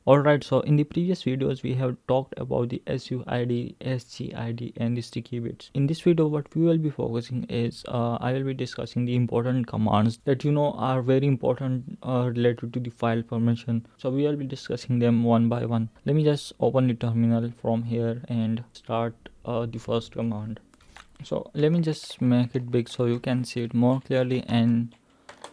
Alright, so in the previous videos we have talked about the SUID, SGID and the sticky bits. In this video what we will be focusing is I will be discussing the important commands that are very important related to the file permission. So we will be discussing them one by one. Let me just open the terminal from here and start the first command. So let me just make it big so you can see it more clearly, and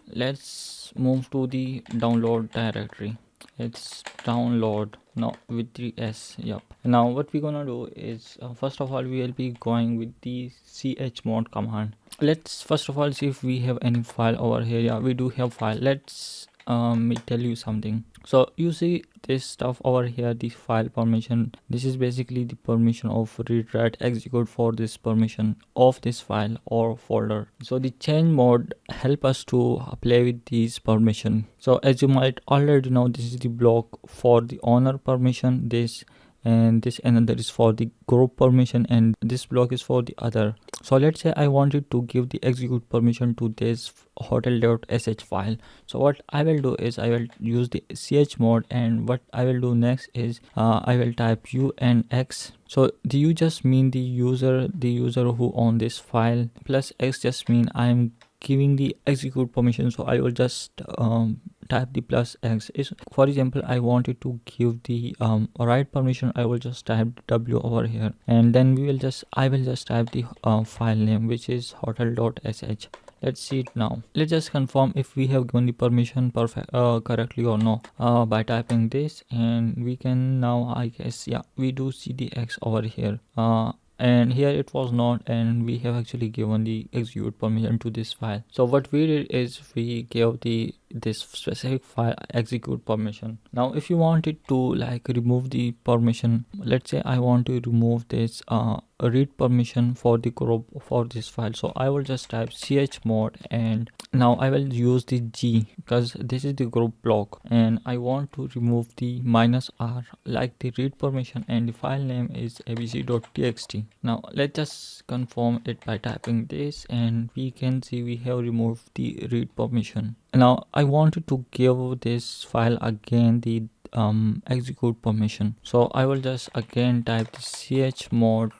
let's move to the download directory. It's download now with the S. Yep. Now what we're gonna do is first of all we will be going with the chmod command. Let's first of all see if we have any file over here. Yeah, we do have file. Let's me tell you something. So you see this stuff over here, the file permission. This is basically the permission of read, write, execute for this permission of this file or folder. So the chmod help us to play with these permission. So as you might already know, this is the block for the owner permission, this and this another is for the group permission, and this block is for the other. So let's say I wanted to give the execute permission to this hotel.sh file. So what I will do is I will use the chmod, and what I will do next is I will type u and x. So the u just mean the user who own this file, plus x just mean I'm giving the execute permission. So I will just type the plus x. Is for example I wanted to give the write permission, I will just type w over here, and then I will just type the file name, which is hotel.sh. Let's see it now. Let's just confirm if we have given the permission correctly or no by typing this, and we can now, I guess, yeah, we do see the x over here, and here it was not, and we have actually given the execute permission to this file. So what we did is we gave this specific file execute permission. Now if you wanted to like remove the permission, let's say I want to remove this read permission for the group for this file. So I will just type chmod, and now I will use the G because this is the group block, and I want to remove the -r like the read permission, and the file name is abc.txt. Now let's just confirm it by typing this, and we can see we have removed the read permission. Now I wanted to give this file again the execute permission. So I will just again type the chmod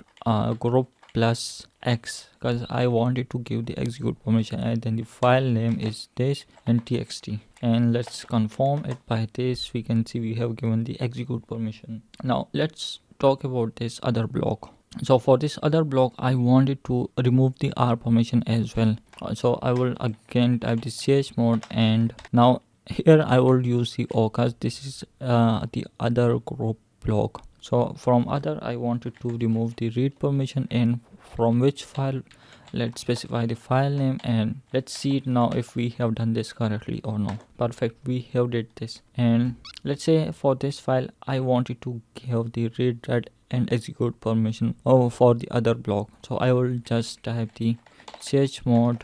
group plus x because I wanted to give the execute permission, and then the file name is this and txt, and let's confirm it by this. We can see we have given the execute permission. Now let's talk about this other block. So for this other block I wanted to remove the r permission as well. So I will again type the chmod, and now here I will use the o because this is the other group block. So from other I wanted to remove the read permission, and from which file, let's specify the file name, and let's see it now if we have done this correctly or no. Perfect, we have did this. And let's say for this file I wanted to give the read, write and execute permission for the other block. So I will just type the chmod,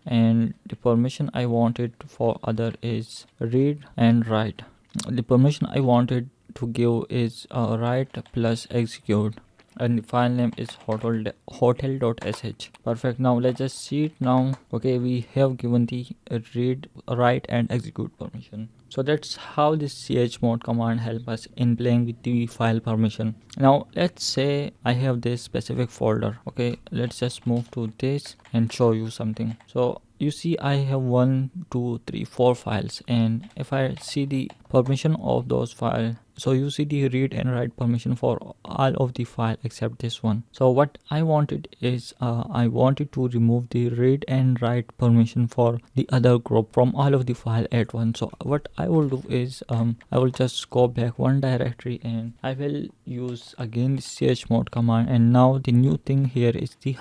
and the permission I wanted for other is read and write. The permission I wanted to give is write plus execute, and the file name is hotel.sh. Perfect, now let's just see it now. Okay, we have given the read, write and execute permission. So that's how this chmod command help us in playing with the file permission. Now let's say I have this specific folder. Okay, let's just move to this and show you something. So you see I have 1 2 3 4 files, and if I see the permission of those files, so you see the read and write permission for all of the file except this one. So what I wanted is I wanted to remove the read and write permission for the other group from all of the file at once. So what I will do is I will just go back one directory, and I will use again the chmod command, and now the new thing here is the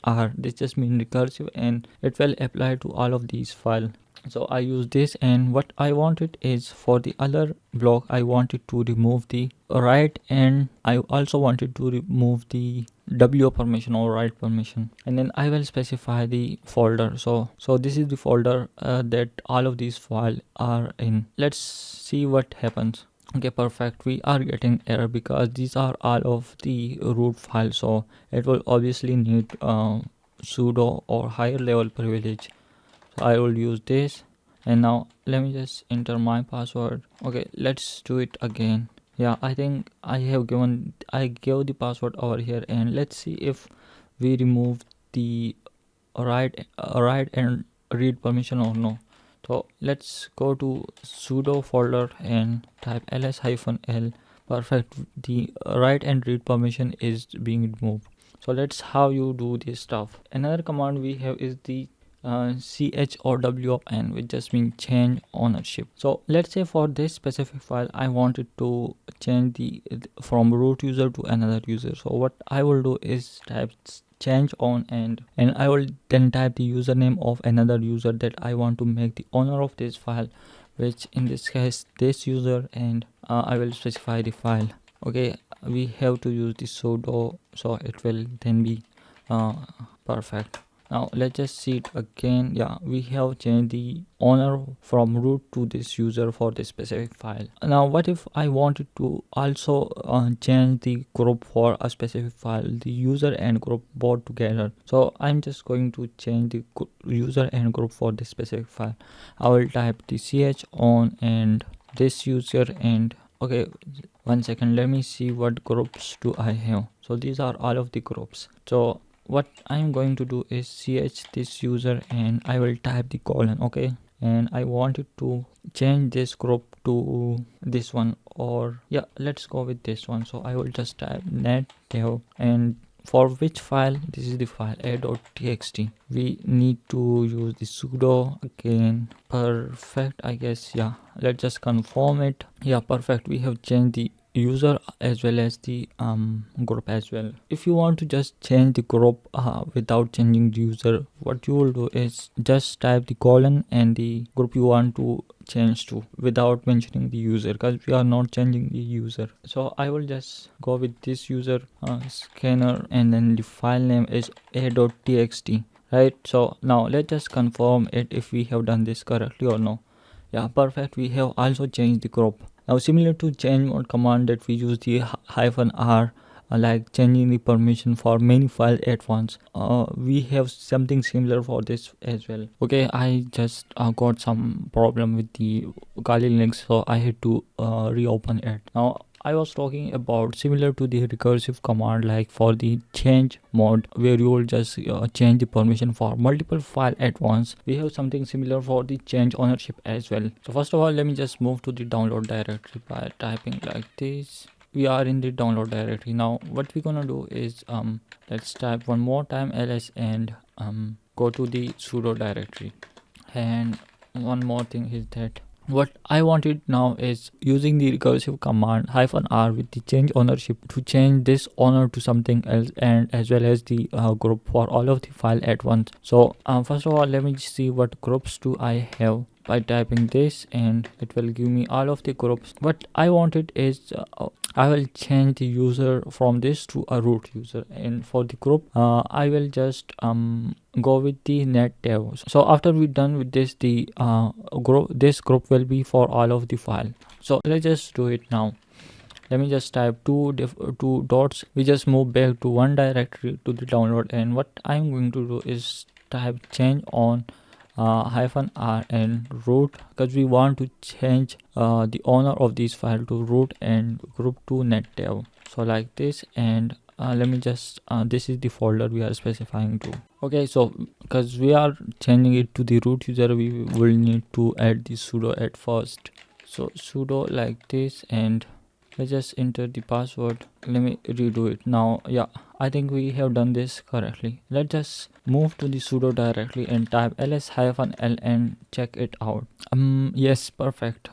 -r. This just means recursive, and it will apply to all of these files. So I use this, and what I wanted is for the other block I wanted to remove the write, and I also wanted to remove the w permission or write permission, and then I will specify the folder. So this is the folder that all of these files are in. Let's see what happens. Okay, perfect, we are getting error because these are all of the root files, so it will obviously need sudo or higher level privilege. So I will use this, and now let me just enter my password. Okay, let's do it again. Yeah, I think I gave the password over here, and let's see if we remove the write and read permission or no. So let's go to sudo folder and type ls-l. Perfect, the write and read permission is being removed. So that's how you do this stuff. Another command we have is the chmod, which just means change ownership. So let's say for this specific file I wanted to change the from root user to another user. So what I will do is type change on, and I will then type the username of another user that I want to make the owner of this file, which in this case this user, and I will specify the file. Okay, we have to use the sudo, so it will then be perfect. Now let's just see it again. Yeah, we have changed the owner from root to this user for this specific file. Now what if I wanted to also change the group for a specific file, the user and group both together? So I'm just going to change the user and group for this specific file. I will type the chown and this user, and okay, 1 second, let me see what groups do I have. So these are all of the groups. So what I'm going to do is ch this user, and I will type the colon. Okay, and I wanted to change this group to this one, or yeah, let's go with this one. So I will just type net dev, and for which file? This is the file a.txt. We need to use the sudo again. Perfect, I guess. Yeah, let's just confirm it. Yeah, perfect, we have changed the user as well as the group as well. If you want to just change the group without changing the user, what you will do is just type the colon and the group you want to change to without mentioning the user, because we are not changing the user. So I will just go with this user scanner, and then the file name is a.txt, right? So now let's just confirm it if we have done this correctly or no. Yeah, perfect, we have also changed the group. Now similar to chmod command that we use the -r, like changing the permission for many files at once, we have something similar for this as well. Okay, I just got some problem with the Kali links, so I had to reopen it. Now I was talking about similar to the recursive command, like for the change mode, where you will just change the permission for multiple files at once. We have something similar for the change ownership as well. So first of all, let me just move to the download directory by typing like this. We are in the download directory. Now what we're gonna do is let's type one more time ls, and go to the sudo directory. And one more thing is that what I wanted now is using the recursive command -r with the change ownership to change this owner to something else, and as well as the group for all of the file at once. So first of all, let me see what groups do I have by typing this, and it will give me all of the groups. What I wanted is I will change the user from this to a root user, and for the group I will just go with the net dev. So after we're done with this, the this group will be for all of the file. So let's just do it now. Let me just type two dots. We just move back to one directory to the download, and what I'm going to do is type change on -r and root, because we want to change the owner of this file to root and group to net dev. So like this, and let me just this is the folder we are specifying to. Okay, so because we are changing it to the root user, we will need to add the sudo at first. So sudo like this, and let's just enter the password. Let me redo it now. Yeah, I think we have done this correctly. Let's just move to the sudo directly and type ls-l and check it out. Yes, perfect.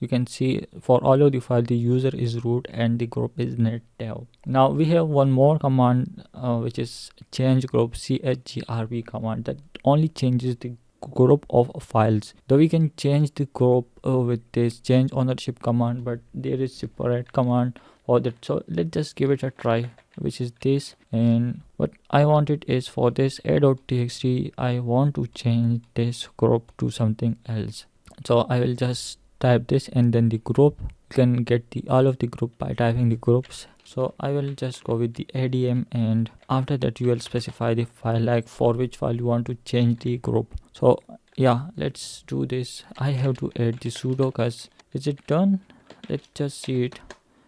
You can see for all of the file the user is root and the group is net dev. Now we have one more command which is change group, chgrp command, that only changes the group of files. Though we can change the group with this change ownership command, but there is separate command for that. So let's just give it a try, which is this. And what I wanted is for this a.txt, I want to change this group to something else. So I will just type this and then the group. You can get the all of the group by typing the groups. So I will just go with the adm, and after that you will specify the file, like for which file you want to change the group. So Yeah, let's do this. I have to add the sudo cause. Is it done? Let's just see it.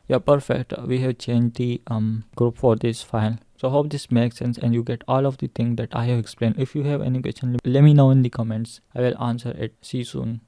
Yeah, perfect. We have changed the group for this file. So hope this makes sense and you get all of the things that I have explained. If you have any question, let me know in the comments. I will answer it. See you soon.